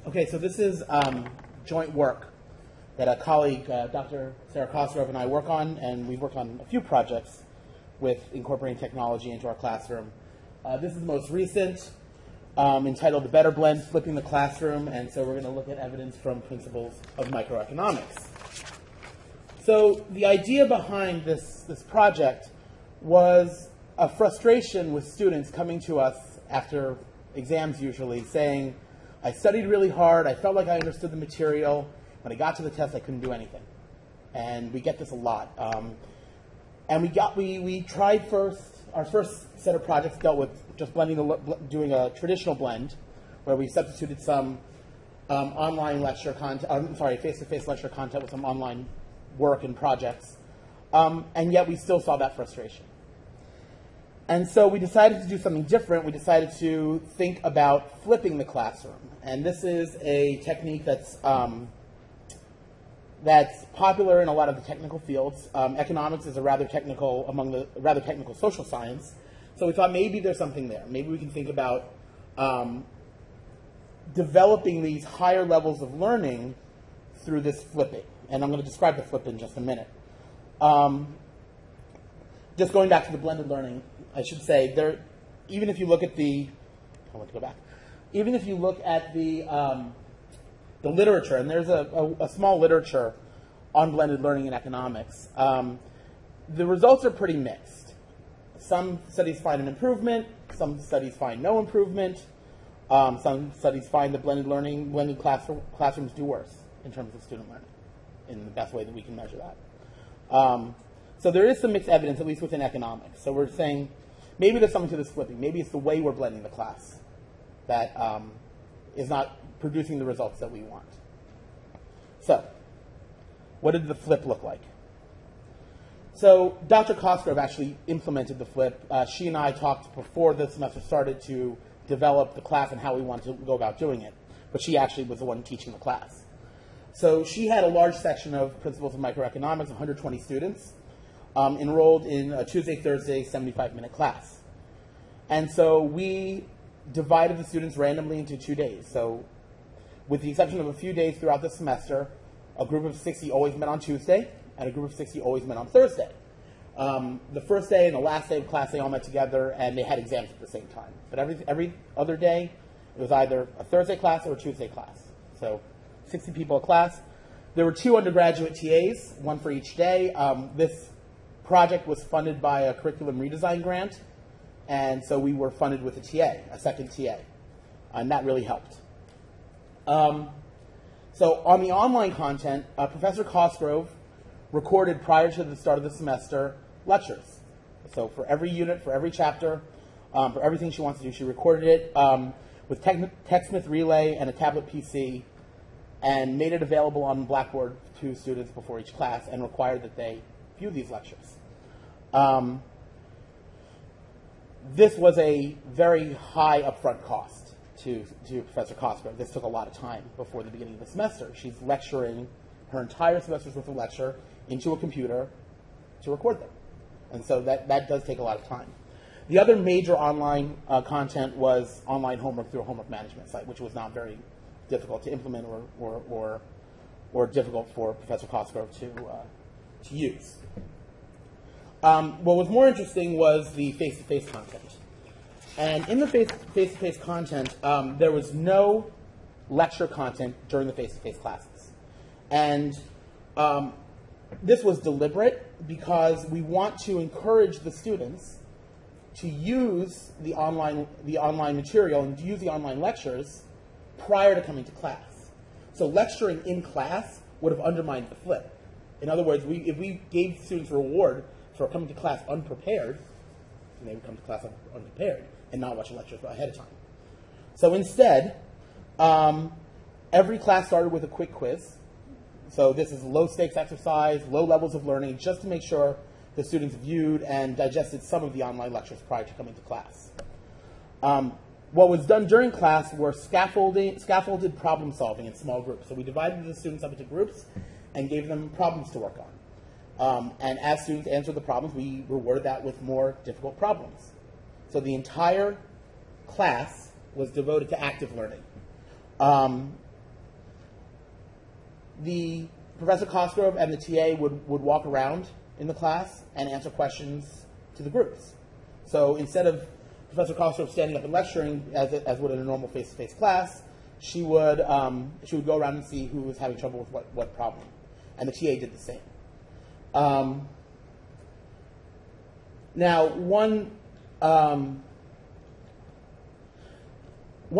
Okay, so this is joint work that a colleague, Dr. Sarah Kosgrove, and I work on, and we've worked on a few projects with incorporating technology into our classroom. This is the most recent, entitled The Better Blend, Flipping the Classroom, and so we're going to look at evidence from Principles of Microeconomics. So the idea behind this project was a frustration with students coming to us after exams usually, saying, I studied really hard, I felt like I understood the material, when I got to the test I couldn't do anything. And we get this a lot. And we tried our first set of projects dealt with just doing a traditional blend, where we substituted some online lecture content, face-to-face lecture content with some online work and projects. And yet we still saw that frustration. And so we decided to do something different. We decided to think about flipping the classroom. And this is a technique that's popular in a lot of the technical fields. Economics is rather technical social science. So we thought maybe there's something there. Maybe we can think about developing these higher levels of learning through this flipping. And I'm going to describe the flip in just a minute. Just going back to the blended learning, I should say, even if you look at the literature, and there's a small literature on blended learning in economics, the results are pretty mixed. Some studies find an improvement, some studies find no improvement, some studies find that blended classrooms do worse in terms of student learning, in the best way that we can measure that. So there is some mixed evidence, at least within economics. So we're saying maybe there's something to this flipping. Maybe it's the way we're blending the class that is not producing the results that we want. So what did the flip look like? So Dr. Kosgrove actually implemented the flip. She and I talked before the semester started to develop the class and how we wanted to go about doing it. But she actually was the one teaching the class. So she had a large section of Principles of Microeconomics, 120 students, enrolled in a Tuesday, Thursday, 75-minute class. And so we divided the students randomly into 2 days. So with the exception of a few days throughout the semester, a group of 60 always met on Tuesday, and a group of 60 always met on Thursday. The first day and the last day of class, they all met together, and they had exams at the same time. But every other day, it was either a Thursday class or a Tuesday class. So 60 people a class. There were 2 undergraduate TAs, one for each day. This project was funded by a curriculum redesign grant, and so we were funded with a TA, a second TA, and that really helped. So on the online content, Professor Kosgrove recorded prior to the start of the semester lectures. So for every unit, for every chapter, for everything she wants to do, she recorded it with TechSmith Relay and a tablet PC, and made it available on Blackboard to students before each class, and required that they view these lectures. This was a very high upfront cost to Professor Kosgrove. This took a lot of time before the beginning of the semester. She's lecturing her entire semester's worth of lecture into a computer to record them. And so that does take a lot of time. The other major online content was online homework through a homework management site, which was not very difficult to implement or difficult for Professor Kosgrove to use. What was more interesting was the face-to-face content. And in the face-to-face content, there was no lecture content during the face-to-face classes. And this was deliberate because we want to encourage the students to use the online material and to use the online lectures prior to coming to class. So lecturing in class would have undermined the flip. In other words, if we gave students a reward for coming to class unprepared, and they would come to class unprepared and not watch the lectures ahead of time. So instead, every class started with a quick quiz. So this is low-stakes exercise, low levels of learning, just to make sure the students viewed and digested some of the online lectures prior to coming to class. What was done during class were scaffolded problem solving in small groups. So we divided the students up into groups and gave them problems to work on. And as students answered the problems, we rewarded that with more difficult problems. So the entire class was devoted to active learning. Professor Cosgrove and the TA would walk around in the class and answer questions to the groups. So instead of Professor Cosgrove standing up and lecturing as would in a normal face-to-face class, she would go around and see who was having trouble with what problem, and the TA did the same. Now, one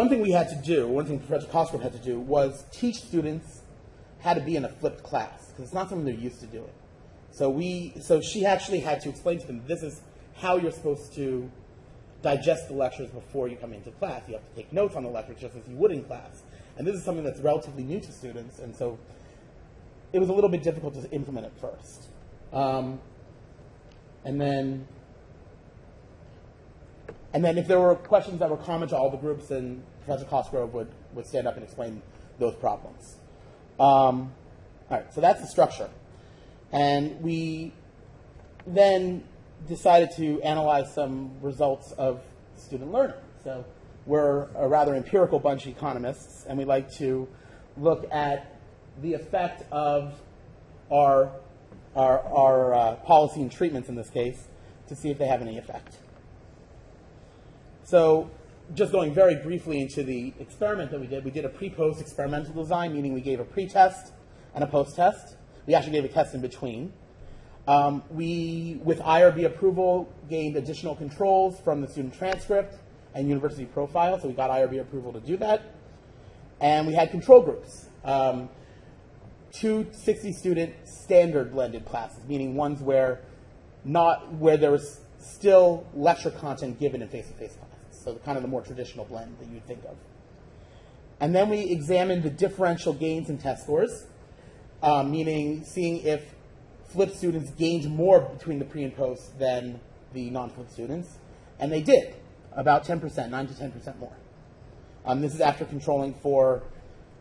thing we had to do, one thing Professor Cosgrove had to do, was teach students how to be in a flipped class, because it's not something they're used to doing. So she actually had to explain to them, this is how you're supposed to digest the lectures before you come into class. You have to take notes on the lectures just as you would in class. And this is something that's relatively new to students, and so it was a little bit difficult to implement at first. And then if there were questions that were common to all the groups, then Professor Cosgrove would stand up and explain those problems. All right, so that's the structure. And we then decided to analyze some results of student learning. So we're a rather empirical bunch of economists, and we like to look at the effect of our policy and treatments in this case to see if they have any effect. So just going very briefly into the experiment that we did a pre-post experimental design, meaning we gave a pre-test and a post-test. We actually gave a test in between. We, with IRB approval, gained additional controls from the student transcript and university profile, so we got IRB approval to do that. And we had control groups, 2 60-student standard blended classes, meaning ones where there was still lecture content given in face-to-face classes, so kind of the more traditional blend that you'd think of. And then we examined the differential gains in test scores, meaning seeing if flipped students gained more between the pre and post than the non-flipped students, and they did, about 10%, 9 to 10% more. This is after controlling for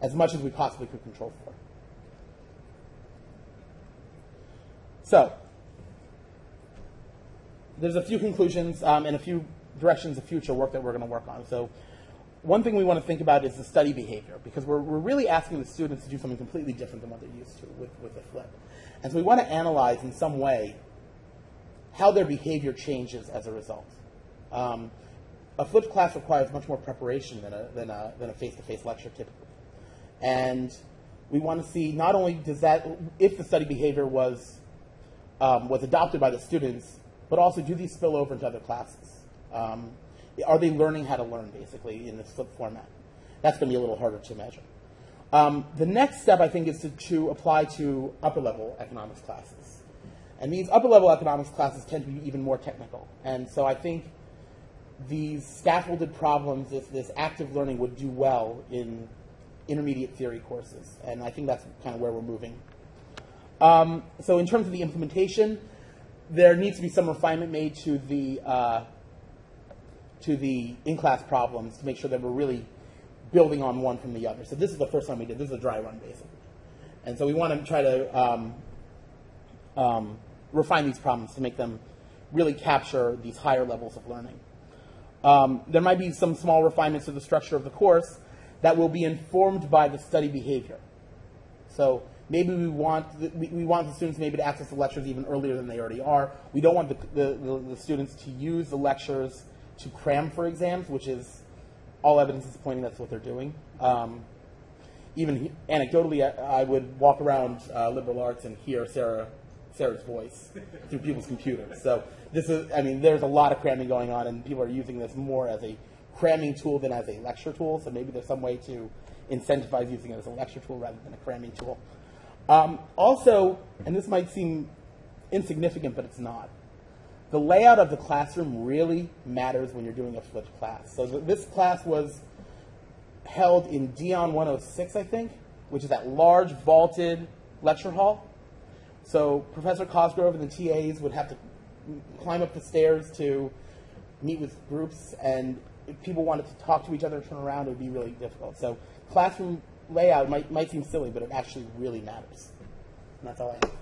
as much as we possibly could control for. So, there's a few conclusions and a few directions of future work that we're going to work on. So, one thing we want to think about is the study behavior, because we're really asking the students to do something completely different than what they're used to with the flip. And so we want to analyze in some way how their behavior changes as a result. A flipped class requires much more preparation than a face-to-face lecture typically. And we want to see not only if the study behavior was adopted by the students, but also do these spill over into other classes? Are they learning how to learn, basically, in this flipped format? That's going to be a little harder to measure. The next step, I think, is to apply to upper-level economics classes. And these upper-level economics classes tend to be even more technical. And so I think these scaffolded problems, this active learning, would do well in intermediate theory courses. And I think that's kind of where we're moving. So in terms of the implementation, there needs to be some refinement made to the in-class problems to make sure that we're really building on one from the other. So this is the first time we did. This is a dry run, basically. And so we want to try to refine these problems to make them really capture these higher levels of learning. There might be some small refinements to the structure of the course that will be informed by the study behavior. So maybe we want the students maybe to access the lectures even earlier than they already are. We don't want the students to use the lectures to cram for exams, which is all evidence is pointing that's what they're doing. Even anecdotally, I would walk around liberal arts and hear Sarah's voice through people's computers. So this is, there's a lot of cramming going on, and people are using this more as a cramming tool than as a lecture tool. So maybe there's some way to incentivize using it as a lecture tool rather than a cramming tool. Also, and this might seem insignificant, but it's not, the layout of the classroom really matters when you're doing a flipped class. So this class was held in Dion 106, I think, which is that large vaulted lecture hall. So Professor Cosgrove and the TAs would have to climb up the stairs to meet with groups, and if people wanted to talk to each other and turn around, it would be really difficult. So classroom layout might seem silly, but it actually really matters. And that's all I have.